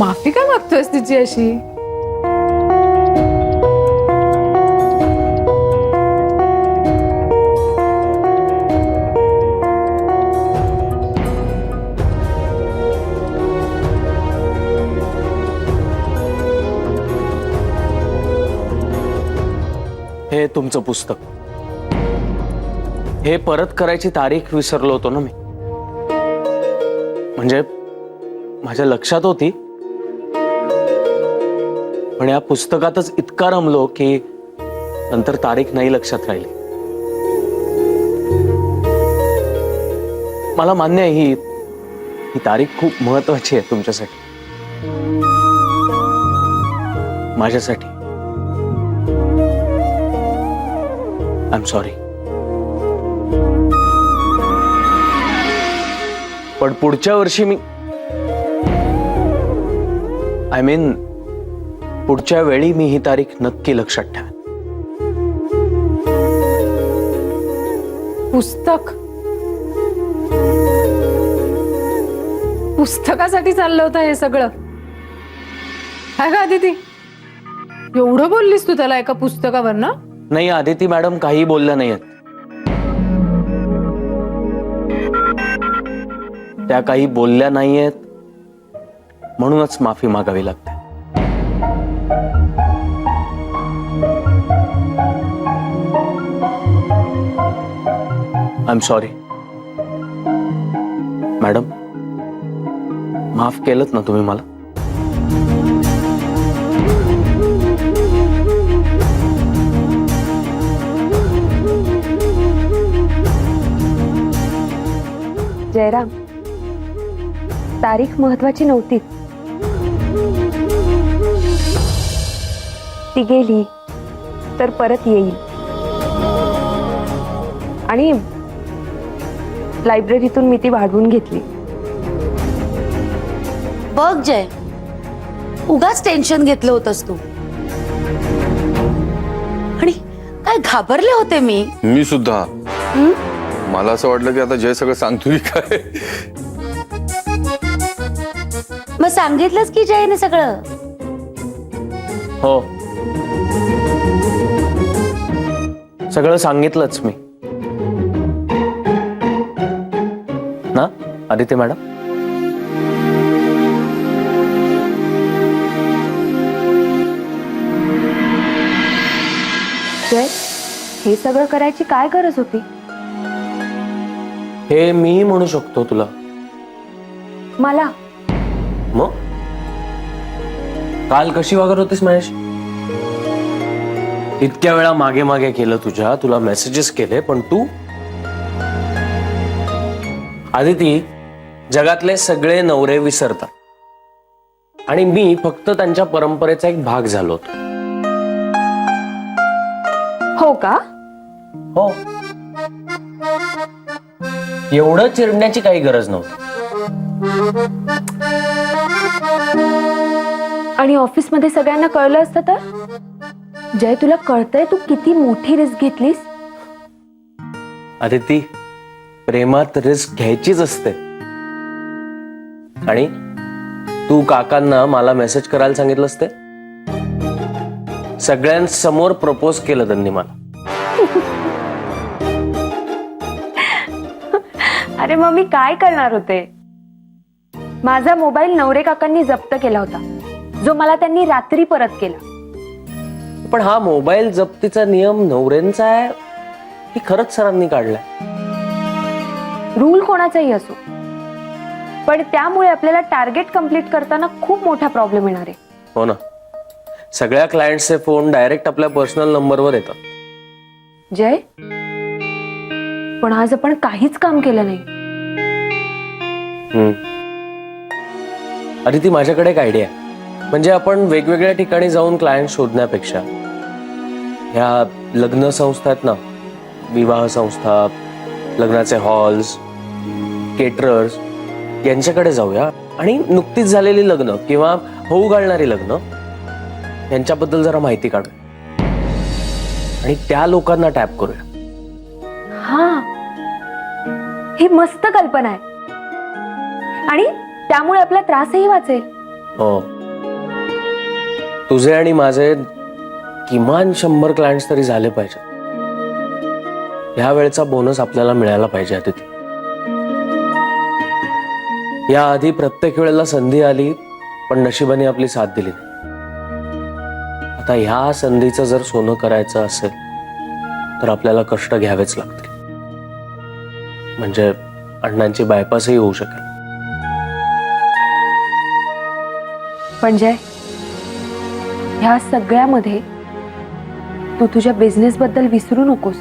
माफी काय मागतोयस तिची अशी? हे तुमचं पुस्तक, हे परत करायची तारीख विसरलो होतो ना मी. म्हणजे माझ्या लक्षात होती, पण या पुस्तकातच इतका रमलो की नंतर तारीख नाही लक्षात राहिली. मला मान्य आहे ही तारीख खूप महत्वाची आहे तुमच्यासाठी, माझ्यासाठी. I am sorry. पण पुढच्या वर्षी मी पुढच्या वेळी मी ही तारीख नक्की लक्षात ठेवेन. पुस्तकासाठी चाललं होतं हे सगळं? काय का अदिती, एवढं बोललीस तू त्याला एका पुस्तकावर ना? नाही आदिती मॅडम, काही बोलल्या नाहीयेत त्या, काही बोलल्या नाहीयेत म्हणूनच माफी मागावी लागते. I am sorry madam. माफ केलंत ना तुम्ही मला? जयराम, तारीख महत्वाची नव्हती. ती गेली तर परत येईल. आणि लायब्ररीतून मी ती वाढवून घेतली. बघ जय, उगाच टेन्शन घेतलं होतंस तू. आणि काय घाबरले होते मी सुद्धा. मला असं वाटलं की आता जय सगळं सांगतोय काय. मग सांगितलंच की जयने सगळं? हो, सगळं सांगितलंच मी ना आदित्य मॅडम. जय, हे सगळं करायची काय गरज होती? हे मी म्हणू शकतो तुला. मला? मग काल कशी वागत होतीस महेश? इतक्या वेळा मागे मागे केलं तुझ्या, तुला मेसेजेस केले, पण तू. आदिती, जगातले सगळे नवरे विसरतात आणि मी फक्त त्यांच्या परंपरेचा एक भाग झालो होतो. हो का? हो. एवढं चिरडण्याची काही गरज नव्हती. आणि ऑफिसमध्ये सगळ्यांना कळलं असतं तर? जय, तुला कळतंय तू किती मोठी रिस्क घेतलीस? आदिती, प्रेमात रिस्क घ्यायचीच असते. आणि तू काकांना मला मेसेज करायला सांगितलं असते. सगळ्यांसमोर प्रपोज केलं त्यांनी मला. अरे मग मी काय करणार होते? माझा मोबाईल नवरे काकांनी जप्त केला होता, जो मला त्यांनी रात्री परत केला. पण हा मोबाईल जप्तीचा नियम नवऱ्यांचा आहे की खरंच सरांनी काढलाय? रूल कोणाचाही असो, पण त्यामुळे आपल्याला टार्गेट कंप्लीट करताना खूप मोठा प्रॉब्लेम येणार आहे. हो ना. सगळ्या क्लायंटचे फोन डायरेक्ट आपल्या पर्सनल नंबरवर येतात. जय, पण आज आपण काहीच काम केलं नाही. अरे ती माझ्याकडे एक आयडिया आहे. म्हणजे आपण वेगवेगळ्या ठिकाणी जाऊन क्लायंट शोधण्यापेक्षा ह्या लग्न संस्था आहेत ना, विवाह संस्था, लग्नाचे हॉल्स, केटरर्स, यांच्याकडे जाऊया आणि नुकतीच झालेली लग्न किंवा होऊ घालणारी लग्न यांच्याबद्दल जरा माहिती काढूया आणि त्या लोकांना टॅप करूया. हा, ही मस्त कल्पना आहे आणि त्यामुळे आपला त्रासही वाचेल. हो, तुझे आणि माझे किमान 100 क्लायंट्स तरी झाले पाहिजे. ह्या वेळचा बोनस आपल्याला मिळायला पाहिजे अदिती. या आधी प्रत्येक वेळेला संधी आली, पण नशिबाने आपली साथ दिली नाही. आता ह्या संधीचं जर सोनं करायचं असेल तर आपल्याला कष्ट घ्यावेच लागतील. म्हणजे अण्णांची बायपासही होऊ शकेल. पण जय, ह्या सगळ्यामध्ये तू तुझ्या बिझनेस बद्दल विसरू नकोस.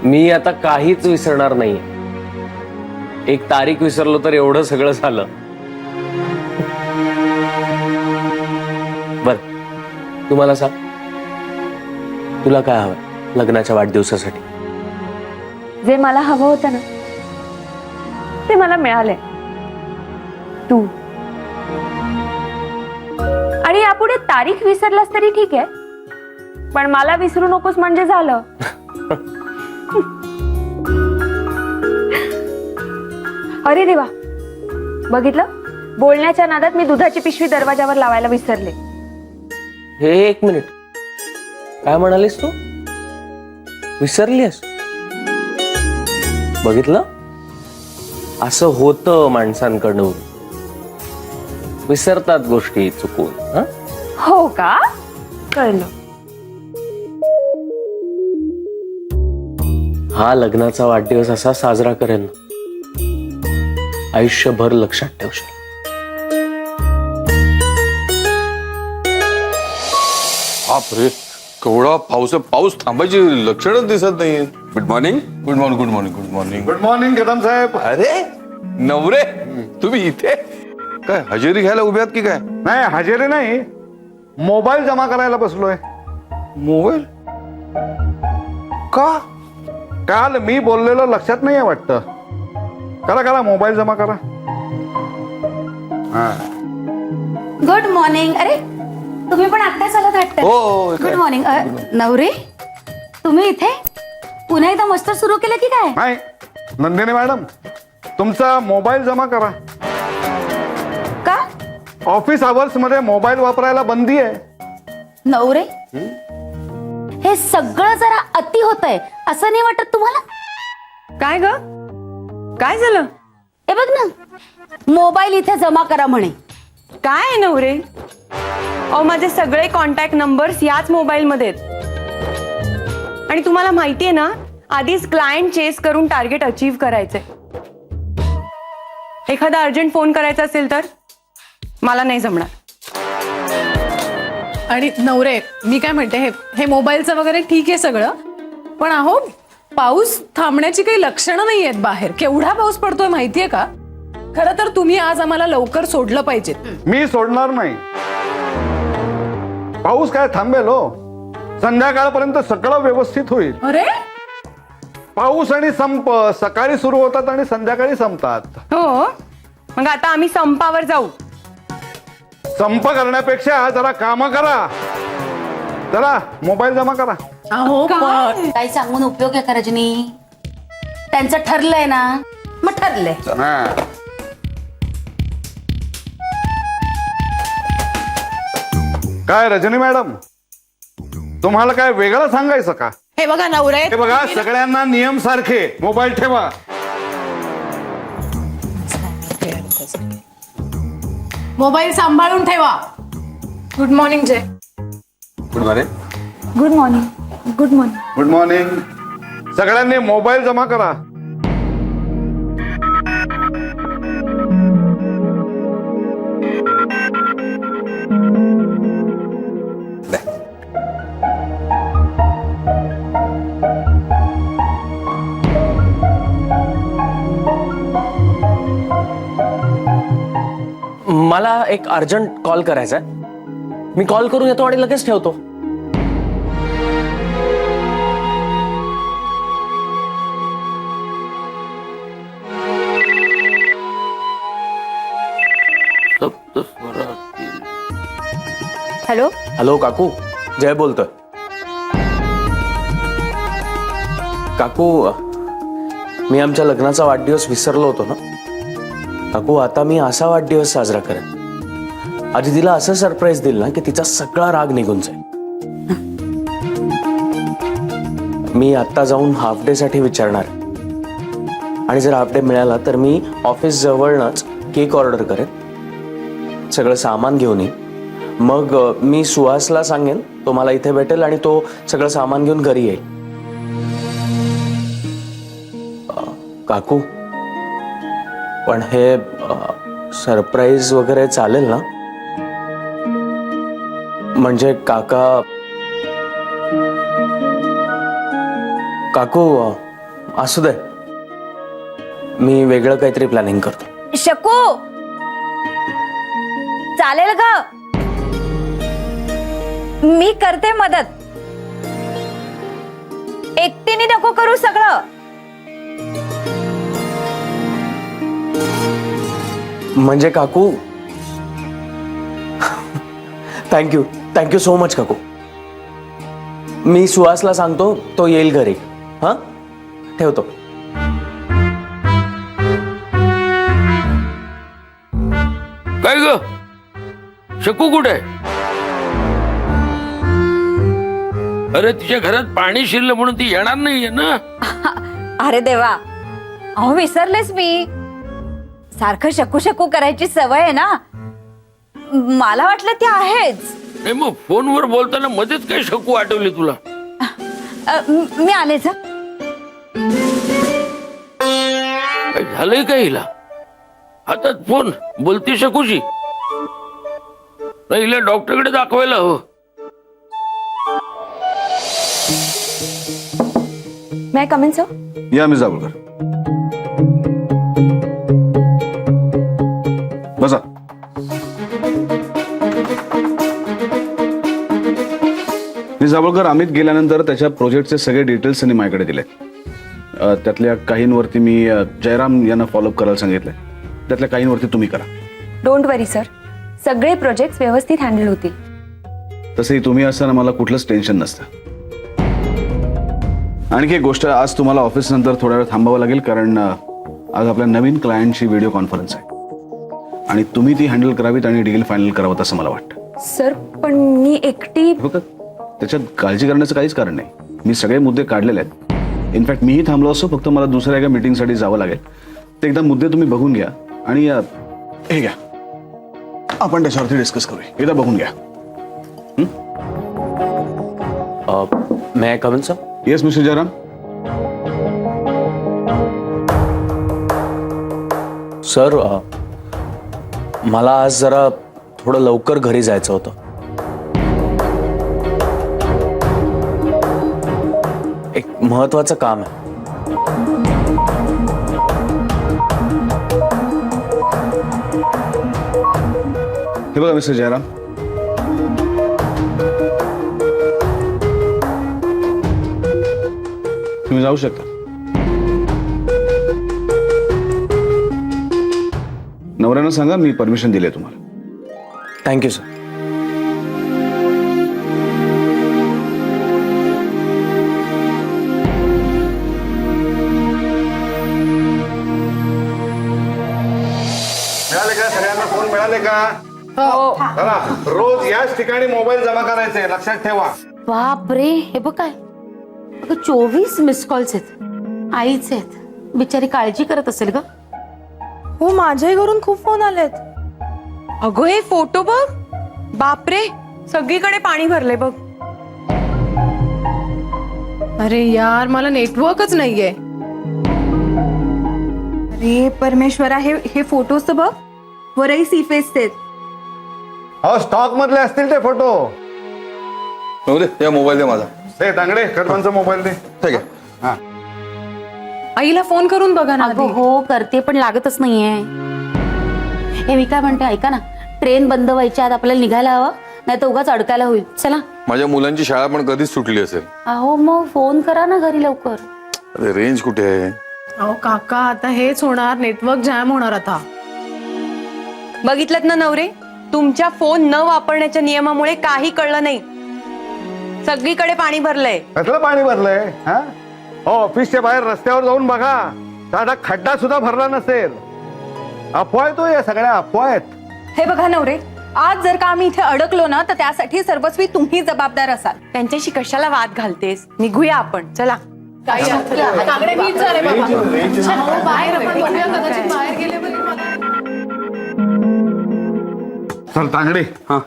मी आता काहीच विसरणार नाही. एक तारीख विसरलो तर एवढं सगळं झालं. बर, तू मला सांग, तुला काय हवं लग्नाच्या वाढदिवसासाठी? जे मला हवं होतं ना ते मला मिळालंय. तू. आणि यापुढे तारीख विसरलास तरी ठीक आहे, पण मला विसरू नकोस म्हणजे झालं. अरे देवा, बघितलं, बोलण्याच्या नादात मी दुधाची पिशवी दरवाजावर लावायला विसरले. हे एक मिनिट, काय म्हणालीस तू? विसरलीस? बघितलं, असं होतं माणसांकडून. विसरतात गोष्टी चुकून. हं? हो का? कळलं. हा लग्नाचा वाढदिवस असा साजरा करेन, आयुष्यभर लक्षात ठेवशील. बापरे, केवढा पाऊस आहे. पाऊस थांबायची लक्षणच दिसत नाही. Good morning. Good morning. Good morning. Good morning. Good morning Kadam साहेब. अरे नवरे, तुम्ही इथे काय हजेरी घ्यायला उभे आहात की काय? नाही, हजेरी नाही, मोबाईल जमा करायला बसलोय. मोबाईल का? काल मी बोललेलं लक्षात नाहीये वाटतं. करा करा, मोबाईल जमा करा. हा. Good morning. अरे तुम्ही पण आत्ताच आलात वाटतं. हो, गुड मॉर्निंग. नवरे, तुम्ही इथे पुन्हा एकदा मस्त सुरू केलं की काय? नाही, नंदिनी मॅडम, तुमचा मोबाईल जमा करा. का? ऑफिस आवर्स मध्ये मोबाईल वापरायला बंदी आहे. नवरे, हे सगळं जरा अति होतंय, असं नाही वाटत तुम्हाला? काय ग? काय झालं? हे बघ ना, मोबाईल इथे जमा करा म्हणे. काय आहे नवरे? अहो, माझे सगळे कॉन्टॅक्ट नंबर्स याच मोबाईल मध्ये आहेत. आणि तुम्हाला माहितीये ना, आधीच क्लायंट चेस करून टार्गेट अचीव्ह करायचे. एखादा अर्जंट फोन करायचा असेल तर मला नाही जमणार. आणि नवरे, मी काय म्हणते, हे मोबाईलचं वगैरे ठीक आहे सगळं, पण अहो पाऊस थांबण्याची काही लक्षणं नाही आहेत बाहेर. केवढा पाऊस पडतोय माहितीये का? खरं तर तुम्ही आज आम्हाला लवकर सोडलं पाहिजे. मी सोडणार नाही. पाऊस काय थांबेल हो? संध्याकाळपर्यंत सगळं व्यवस्थित होईल. अरे पाऊस आणि संप सकाळी सुरू होतात आणि संध्याकाळी संपतात. हो, मग आता आम्ही संपावर जाऊ. संप करण्यापेक्षा जरा काम करा. जरा मोबाईल जमा करा. अहो पण काही सांगून उपयोग आहे का रजनी? त्यांचं ठरलंय ना, मग ठरलंय. हा. काय रजनी मॅडम, तुम्हाला काय वेगळं सांगायचं का? हे बघा नवरे, हे बघा, सगळ्यांना नियम सारखे. मोबाईल ठेवा. मोबाईल सांभाळून ठेवा. Good morning Jay. Good morning. Good morning. Good morning. Good morning. सगळ्यांनी मोबाईल जमा करा. मला एक अर्जंट कॉल करायचा आहे. मी कॉल करून येतो आणि लगेच ठेवतो. हॅलो. हॅलो काकू, जय बोलतोय. काकू, मी आमच्या लग्नाचा वाढदिवस विसरलो होतो ना. काकू आता मी असा वाढदिवस साजरा करेन, आधी तिला असं सरप्राईज दिलं ना की तिचा सगळा राग निघून जाईल. मी आता जाऊन हाफ डे साठी विचारणार आणि जर हाफ डे मिळाला तर मी ऑफिस जवळच केक ऑर्डर करेन, सगळं सामान घेऊन येईन. मग मी सुहासला सांगेन तो मला इथे भेटेल आणि तो सगळं सामान घेऊन घरी येईल. काकू पण हे सरप्राईज वगैरे चालेल ना? म्हणजे काका काकू असू दे, मी वेगळं काहीतरी प्लॅनिंग करतो. शकू चालेल का? मी करते मदत, एकटीने नको करू सगळं. म्हणजे काकू थँक्यू सो मच काकू. मी सुहासला सांगतो, तो येईल घरी. हा ठेवतो. काय ग शकू कुठे? अरे तिच्या घरात पाणी शिरलं म्हणून ती येणार नाहीये ना? अरे देवा, अहो विसरलेच मी. सारखं शकू शकू करायची सवय आहे ना, मला वाटलं ती आहेच. नाही मग फोनवर बोलताना मध्येच काय शकू आठवली तुला? मी आलेच. काय झालंय का हिला? हातात फोन, बोलती शकूशी? नाही हिला डॉक्टरकडे दाखवायला हवं. मे आय कम इन सर? या मिस जावळकर, बसा. मिस जावळकर, अमित गेल्यानंतर त्याच्या प्रोजेक्टचे सगळे डिटेल्स त्यांनी माझ्याकडे दिले. त्यातल्या काहींवरती मी जयराम यांना फॉलोअप करायला सांगितलंय, त्यातल्या काहींवरती तुम्ही करा. डोंट वरी सर, सगळे प्रोजेक्ट व्यवस्थित हँडल होतील. तसंही तुम्ही असताना मला कुठलंच टेन्शन नसतं. आणखी एक गोष्ट, आज तुम्हाला ऑफिस नंतर थोडा वेळ थांबावं लागेल, कारण आज आपल्या नवीन क्लायंटची व्हिडिओ कॉन्फरन्स आहे आणि तुम्ही ती हँडल करावीत आणि डील फायनल करावं असं मला वाटतं. सर पण मी एकटी. बघा, त्याच्यात काळजी करण्याचं काहीच कारण नाही. मी सगळे मुद्दे काढलेले आहेत. इनफॅक्ट मीही थांबलो असतो, फक्त मला दुसऱ्या एका मीटिंगसाठी जावं लागेल. ते एकदा मुद्दे तुम्ही बघून घ्या आणि हे घ्या, आपण त्याच्यावरती डिस्कस करूया. एकदा बघून घ्या. May I come in sir? Yes mister Jayaram. Sir मला आज जरा थोडं लवकर घरी जायचं होतं. एक महत्वाचं काम आहे. हे बघा मिस्टर जयराम, तुम्ही जाऊ शकता. नवऱ्यानं सांगा मी परमिशन दिली तुम्हाला. Thank you sir. मिळाले का सगळ्यांना? फोन मिळाले का? चला, रोज याच ठिकाणी मोबाईल जमा करायचे, लक्षात ठेवा. बाप रे, हे बघ काय, अगं 24 मिस कॉल्स आहेत. आईच आहेत, बिचारी काळजी करत असेल ग. हो, माझ्याही घरून खूप फोन आलेत. अगं हे फोटो बघ, बापरे, सगळीकडे पाणी भरले बघ. अरे यार, मला नेटवर्कच नाहीये. अरे परमेश्वरा, हे फोटोज तर बघ, वरही सी फेस आहेत. हो, स्टॉक मधले असतील ते फोटो. या मोबाईल दे माझा. हे दांगडे, कदमांचा मोबाईल दे. ठीक आहे. हा, आईला फोन करून बघा ना अगं आधी. हो करते, पण लागतच नाहीये. हे मी काय म्हणते, ऐका ना, ट्रेन बंद व्हायच्या आत आपल्याला निघायला हवं, नाही तर उगाच अडकायला होईल. चला. माझ्या मुलांची शाळा पण कधीच सुटली असेल. अहो मग फोन करा ना घरी लवकर. अरे रेंज कुठे आहे? अहो काका, आता हेच होणार, नेटवर्क जॅम होणार आता. बघितलत ना नवरे, तुमच्या फोन न वापरण्याच्या नियमामुळे काही कळलं नाही. सगळीकडे पाणी भरलंय. कसलं पाणी भरलंय? हा, हो, ऑफिसच्या बाहेर रस्त्यावर जाऊन बघा, साधा खड्डा सुद्धा भरला नसेल. अफवा आहे तो, या सगळ्या अफवा आहेत. हे बघा नवरे, आज जर का आम्ही इथे अडकलो ना तर त्यासाठी सर्वस्वी तुम्ही जबाबदार असाल. त्यांच्याशी कशाला वाद घालतेस? निघूया आपण, चला. काही अर्थ नाही. तांगडे मीच झाले बाबा. अहो, बाहेर आपण बघूया, कदाचित बाहेर गेले बरे मला. चल तांगडे. हा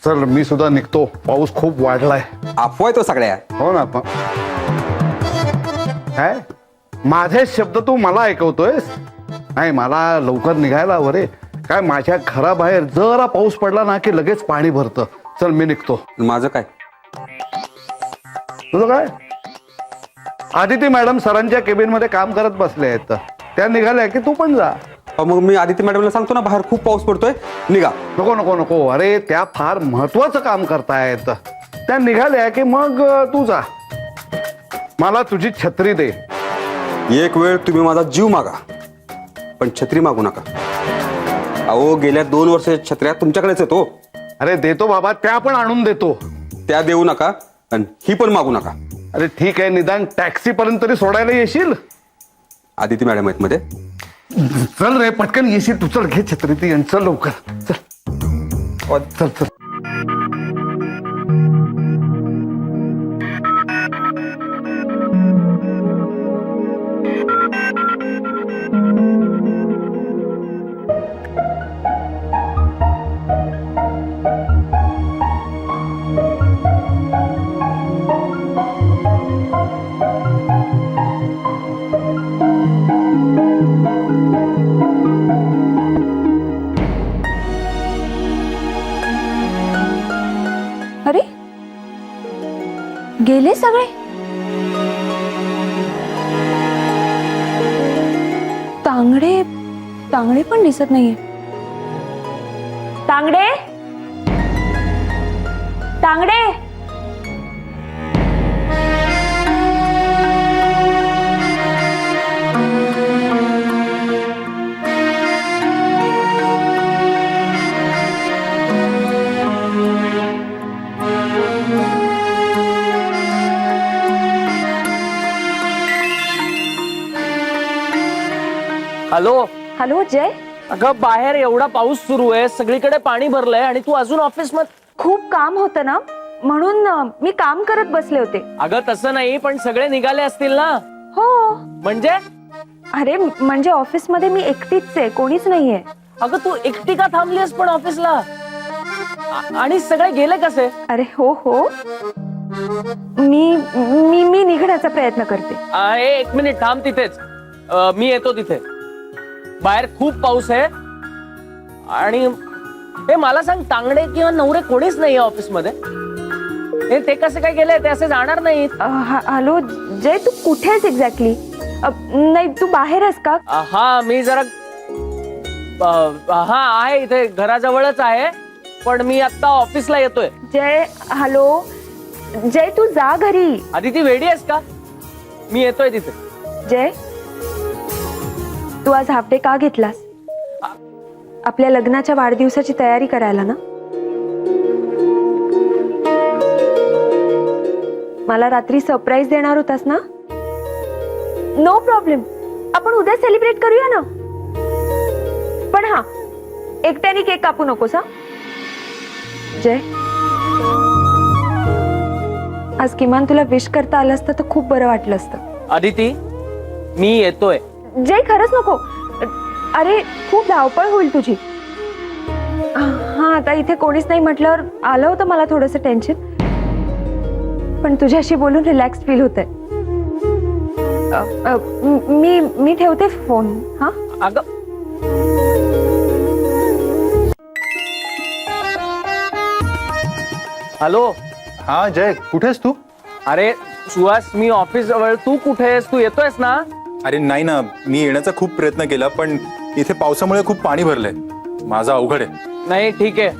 चल, मी सुद्धा निघतो, पाऊस खूप वाढलाय. अफवा आहे तो सगळ्या. हो ना. काय माझे शब्द तू मला ऐकवतोयस? नाही, मला लवकर निघायला हवं रे. काय माझ्या घराबाहेर जरा पाऊस पडला ना की लगेच पाणी भरतं. चल मी निघतो. माझं काय? तुझं काय? आदिती मॅडम सरांच्या केबिन मध्ये काम करत बसले आहेत, त्या निघाल्या की तू पण जा. मग मी आदिती मॅडमला सांगतो ना, बाहेर खूप पाऊस पडतोय, निघा. नको नको नको, अरे त्या फार महत्वाचं काम करतायत, त्या निघाल्या की मग तू जा. मला तुझी छत्री दे. एक वेळ तुम्ही माझा जीव मागा, पण छत्री मागू नका. अहो, गेल्या 2 वर्ष छत्र्या तुमच्याकडेच येतो. अरे देतो बाबा, त्या पण आणून देतो. त्या देऊ नका आणि ही पण मागू नका. अरे ठीक आहे, निदान टॅक्सी पर्यंत तरी सोडायला येशील. आदिती मॅडम आहेत मध्ये. चल रे, पटकन येशील तू. चल घे छत्री ती आणि चल लवकर. चल चल चल. अरे गेले सगळे. तांगडे तांगडे पण दिसत नाहीये. तांगडे तांगडे. हॅलो. हॅलो जय. अगं बाहेर एवढा पाऊस सुरू आहे, सगळीकडे पाणी भरलंय आणि तू अजून ऑफिस मध्ये. खूप काम होतं ना, म्हणून मी काम करत बसले होते. अगं तसं नाही, पण सगळे निघाले असतील ना. हो. म्हणजे? अरे म्हणजे ऑफिस मध्ये मी एकटीच आहे, कोणीच नाहीये. अगं तू एकटी का थांबलीस पण ऑफिसला? आणि सगळे गेले कसे? अरे हो हो, मी मी मी निघण्याचा प्रयत्न करते. 1 मिनिट थांब तिथेच. मी येतो तिथे. बाहेर खूप पाऊस आहे आणि हे मला सांग, तांगडे किंवा नवरे कोणीच नाही ऑफिस मध्ये. ते कसे काय गेले? ते असे जाणार नाहीत. हॅलो जय, तू कुठे आहेस एक्झॅक्टली? नाही, तू बाहेर आहेस का? हा, मी जरा हा आहे इथे, घराजवळच आहे, पण मी आता ऑफिसला येतोय. जय हॅलो जय, तू जा घरी. आधी ती वेडी आहेस का? मी येतोय तिथे. जय, तू आज हाफ डे का घेतलास? आपल्या लग्नाच्या वाढदिवसाची तयारी करायला ना? मला रात्री सरप्राईज देणार होतास ना? नो प्रॉब्लेम, आपण उद्या सेलिब्रेट करूया ना. पण हा, एकट्याने केक कापू नकोस. हा जय, आज किमान तुला विश करता आलं असतं तर खूप बरं वाटलं असतं. आदिती, मी येतोय. जय खरंच नको. अरे खूप धावपळ होईल तुझी. हा, आता इथे कोणीच नाही म्हटल्यावर आलं होतं मला थोडंसं टेन्शन, पण तुझ्याशी बोलून रिलॅक्स फील होतंय. मी ठेवते फोन. हा अगं हॅलो. हा जय, कुठेस तू? अरे सुहास, मी ऑफिस जवळ. तू कुठे आहेस? तू येतोयस ना? अरे नाही ना, मी येण्याचा खूप प्रयत्न केला, पण इथे पावसामुळे खूप पाणी भरलंय. माझा अवघड आहे. नाही ठीक आहे.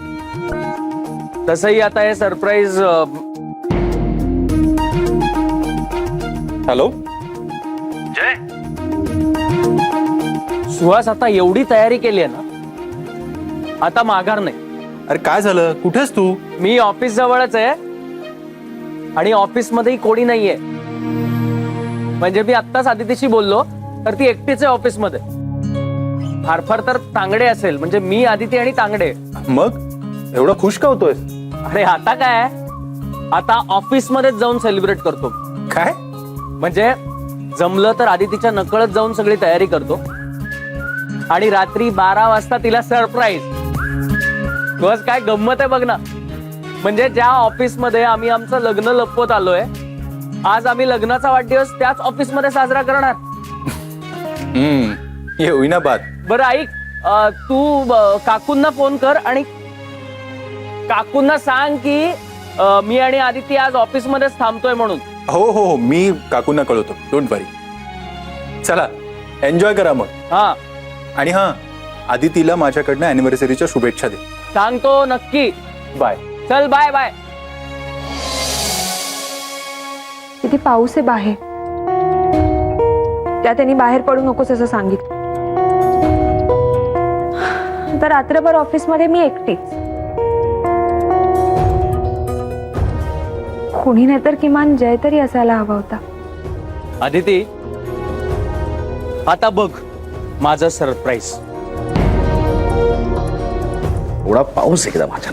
तसंही आता हे सरप्राईज. हॅलो जय. सुहास, आता एवढी तयारी केली आहे ना, आता माघार नाही. अरे काय झालं? कुठेस तू? मी ऑफिस जवळच आहे आणि ऑफिस मध्येही कोणी नाहीये. म्हणजे मी आत्ताच आदितीशी बोललो, तर ती एकटीच आहे ऑफिस मध्ये. फार फार तर तांगडे असेल, म्हणजे मी, आदिती आणि तांगडे. मग एवढं खुश का होतोय? अरे आता काय, आता ऑफिस मध्येच जाऊन सेलिब्रेट करतो. काय? म्हणजे जमलं तर आदितीच्या नकळत जाऊन सगळी तयारी करतो आणि रात्री 12 वाजता तिला सरप्राईज. बस काय गंमत आहे बघ ना. म्हणजे ज्या ऑफिस मध्ये आम्ही आमचं लग्न लपवत आलोय, आज आम्ही लग्नाचा वाढदिवस त्याच ऑफिस मध्ये साजरा करणार. ये होईना बात. बरं ऐक, तू काकूंना फोन कर आणि काकूंना सांग की मी आणि आदिती आज ऑफिस मध्येच थांबतोय म्हणून. हो हो हो, मी काकूंना कळवतो, डोंट वरी. चला एन्जॉय करा मग. हा, आणि हा, आदितीला माझ्याकडनं अॅनिव्हर्सरीच्या शुभेच्छा दे. सांगतो नक्की. बाय. चल बाय बाय. किती पाऊस आहे बाहेर. त्या त्यांनी बाहेर पडू नकोस असं सांगितलं. तर रात्रभर ऑफिसमध्ये मी एकटीच. कोणी नाही तर किमान जय तरी असायला हवा होता. आदिती, आता बघ माझं सरप्राईज. एवढा पाऊस एकदा माझ्या